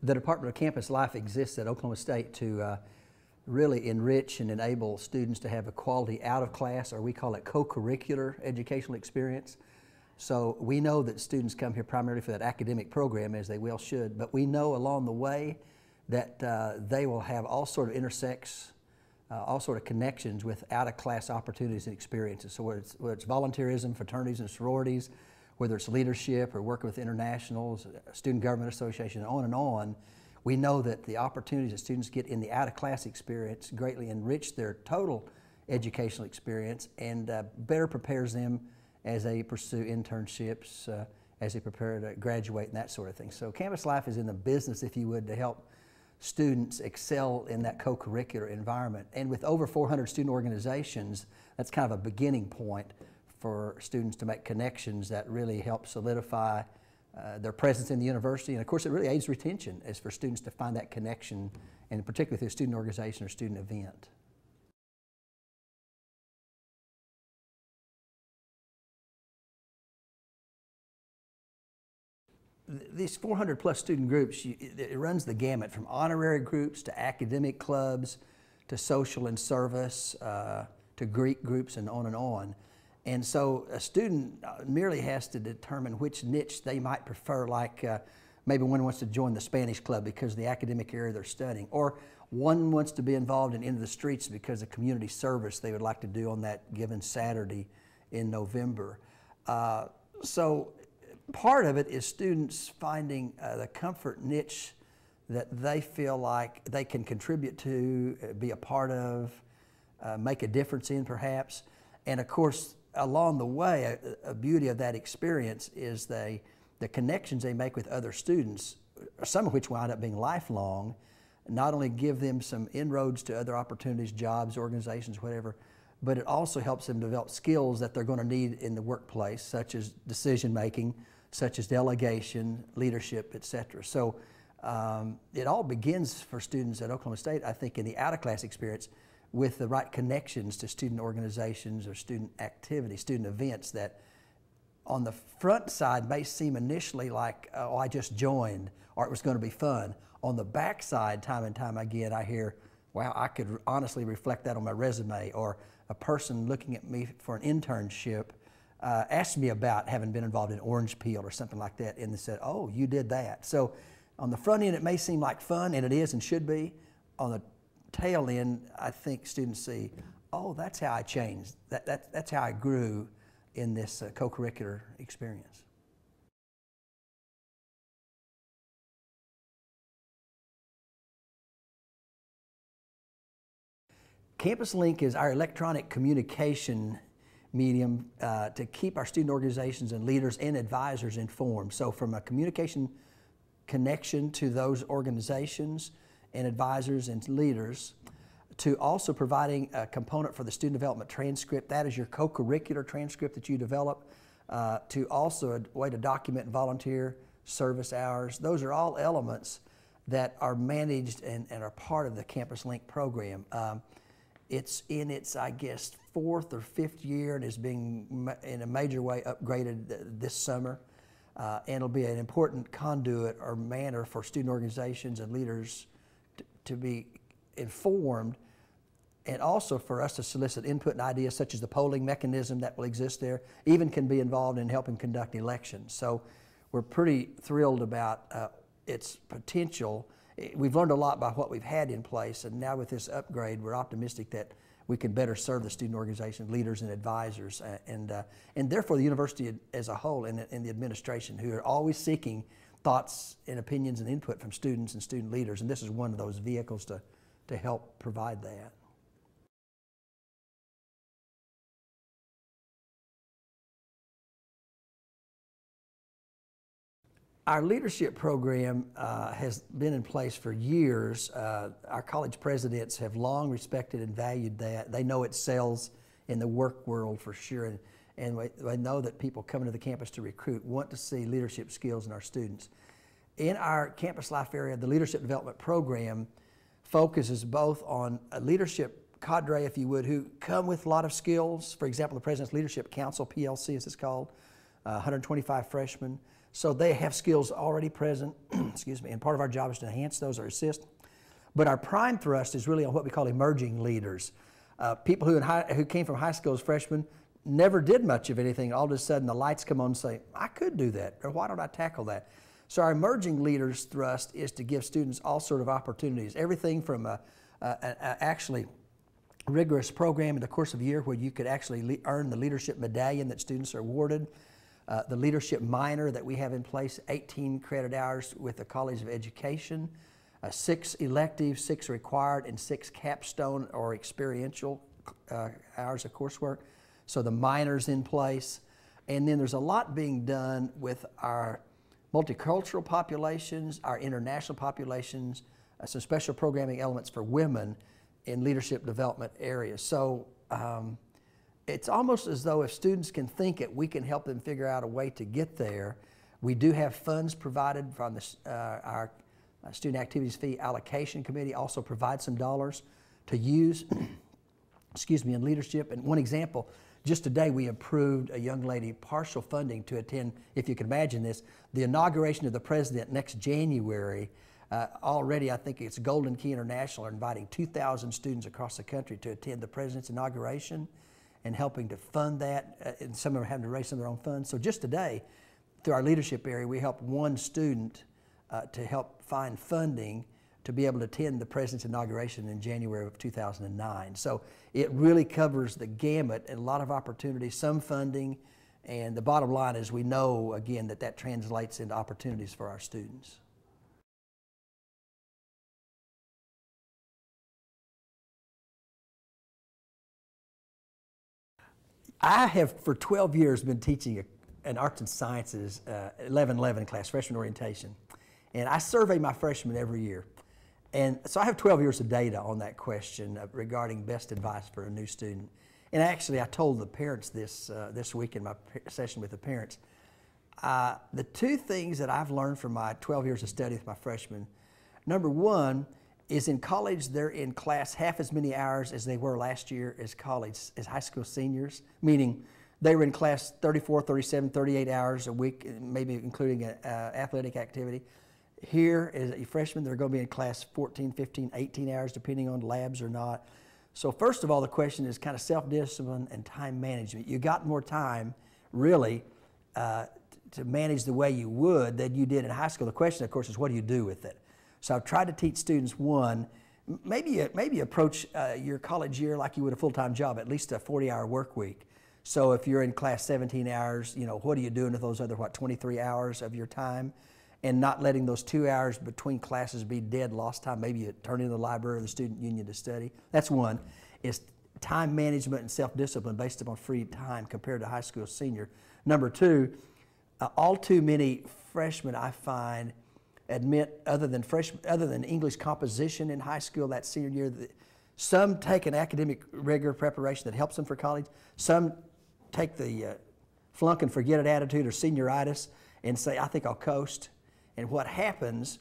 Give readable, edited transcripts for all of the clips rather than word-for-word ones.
The Department of Campus Life exists at Oklahoma State to really enrich and enable students to have a quality out-of-class, or we call it co-curricular educational experience. So we know that students come here primarily for that academic program, as they well should, but we know along the way that they will have all sort of intersects, all sort of connections with out-of-class opportunities and experiences. So whether it's volunteerism, fraternities and sororities, whether it's leadership or working with internationals, Student Government Association, and on, we know that the opportunities that students get in the out-of-class experience greatly enrich their total educational experience and better prepares them as they pursue internships, as they prepare to graduate and that sort of thing. So Campus Life is in the business, if you would, to help students excel in that co-curricular environment. And with over 400 student organizations, that's kind of a beginning point for students to make connections that really help solidify their presence in the university. And of course, it really aids retention, as for students to find that connection, and particularly through a student organization or student event. These 400 plus student groups, it runs the gamut from honorary groups to academic clubs to social and service to Greek groups and on and on. And so a student merely has to determine which niche they might prefer, like maybe one wants to join the Spanish club because of the academic area they're studying, or one wants to be involved in Into the Streets because of community service they would like to do on that given Saturday in November. So part of it is students finding the comfort niche that they feel like they can contribute to, be a part of, make a difference in perhaps. And of course, along the way, a beauty of that experience is the connections they make with other students, some of which wind up being lifelong, not only give them some inroads to other opportunities, jobs, organizations, whatever, but it also helps them develop skills that they're going to need in the workplace, such as decision making, such as delegation, leadership, etc. So it all begins for students at Oklahoma State, I think, in the out-of-class experience with the right connections to student organizations or student activities, student events that on the front side may seem initially like, oh, I just joined, or it was going to be fun. On the back side, time and time again, I hear, wow, I could honestly reflect that on my resume, or a person looking at me for an internship asked me about having been involved in Orange Peel or something like that, and they said, oh, you did that. So on the front end, it may seem like fun, and it is and should be. On the tail end, I think students see, oh, that's how I changed. That's how I grew in this co-curricular experience. Campus Link is our electronic communication medium to keep our student organizations and leaders and advisors informed. So from a communication connection to those organizations and advisors and leaders, to also providing a component for the student development transcript. That is your co-curricular transcript that you develop, to also a way to document and volunteer service hours. Those are all elements that are managed and are part of the Campus Link program. It's in its, I guess, 4th or 5th year and is being in a major way upgraded this summer. And it'll be an important conduit or manner for student organizations and leaders to be informed, and also for us to solicit input and ideas such as the polling mechanism that will exist there, even can be involved in helping conduct elections. So we're pretty thrilled about its potential. We've learned a lot by what we've had in place, and now with this upgrade, we're optimistic that we can better serve the student organization leaders and advisors, and therefore the university as a whole and the administration, who are always seeking thoughts and opinions and input from students and student leaders, and this is one of those vehicles to help provide that. Our leadership program has been in place for years. Our college presidents have long respected and valued that. They know it sells in the work world for sure, and we know that people coming to the campus to recruit want to see leadership skills in our students. In our Campus Life area, the Leadership Development Program focuses both on a leadership cadre, if you would, who come with a lot of skills. For example, the President's Leadership Council, PLC as it's called, 125 freshmen. So they have skills already present, excuse me, and part of our job is to enhance those or assist. But our prime thrust is really on what we call emerging leaders. People who came from high school as freshmen never did much of anything. All of a sudden the lights come on and say, I could do that, or why don't I tackle that? So our emerging leaders thrust is to give students all sort of opportunities, everything from a actually rigorous program in the course of a year where you could actually earn the leadership medallion that students are awarded, the leadership minor that we have in place, 18 credit hours with the College of Education, 6 electives, 6 required, and 6 capstone or experiential hours of coursework. So the minor's in place. And then there's a lot being done with our multicultural populations, our international populations, some special programming elements for women in leadership development areas. So it's almost as though if students can think it, we can help them figure out a way to get there. We do have funds provided from our Student Activities Fee Allocation Committee, also provides some dollars to use excuse me, in leadership. And one example, just today we approved a young lady partial funding to attend, if you can imagine this, the inauguration of the president next January. Already I think it's Golden Key International are inviting 2,000 students across the country to attend the president's inauguration and helping to fund that. And some of them are having to raise some of their own funds. So just today, through our leadership area, we helped one student to help find funding to be able to attend the president's inauguration in January of 2009. So it really covers the gamut and a lot of opportunities, some funding, and the bottom line is we know, again, that that translates into opportunities for our students. I have, for 12 years, been teaching an arts and sciences 11-11 class, freshman orientation. And I survey my freshmen every year. And so I have 12 years of data on that question regarding best advice for a new student. And actually, I told the parents this week in my session with the parents. The 2 things that I've learned from my 12 years of study with my freshmen, number 1 is in college, they're in class half as many hours as they were last year as high school seniors, meaning they were in class 34, 37, 38 hours a week, maybe including an athletic activity. Here, as a freshman, they're going to be in class 14, 15, 18 hours, depending on labs or not. So first of all, the question is kind of self-discipline and time management. You got more time, really, to manage the way you would than you did in high school. The question, of course, is what do you do with it? So I've tried to teach students, one, maybe approach your college year like you would a full-time job, at least a 40-hour work week. So if you're in class 17 hours, you know, what are you doing with those other, 23 hours of your time? And not letting those 2 hours between classes be dead lost time. Maybe you turn into the library or the student union to study. That's one, is time management and self-discipline based upon free time compared to high school senior. Number 2, all too many freshmen I find admit, other than English composition in high school that senior year, some take an academic rigor preparation that helps them for college. Some take the flunk and forget it attitude or senioritis and say, I think I'll coast. And what happens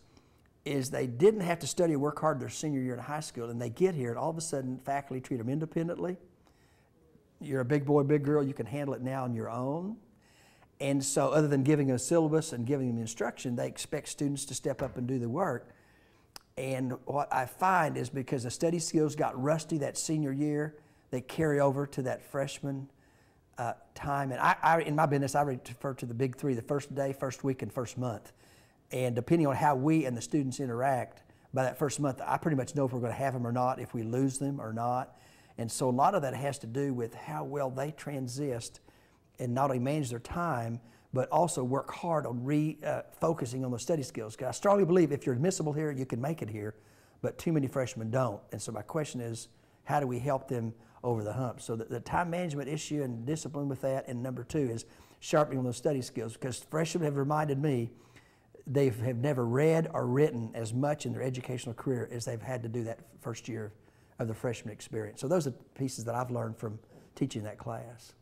is they didn't have to study or work hard their senior year in high school, and they get here and all of a sudden faculty treat them independently. You're a big boy, big girl, you can handle it now on your own. And so other than giving a syllabus and giving them instruction, they expect students to step up and do the work. And what I find is because the study skills got rusty that senior year, they carry over to that freshman time. And I, in my business, I refer to the big 3, the first day, first week, and first month. And depending on how we and the students interact, by that first month, I pretty much know if we're going to have them or not, if we lose them or not. And so a lot of that has to do with how well they transist and not only manage their time, but also work hard on focusing on those study skills. Because I strongly believe if you're admissible here, you can make it here, but too many freshmen don't. And so my question is, how do we help them over the hump? So the time management issue and discipline with that, and number 2 is sharpening on those study skills, because freshmen have reminded me they have never read or written as much in their educational career as they've had to do that first year of the freshman experience. So those are pieces that I've learned from teaching that class.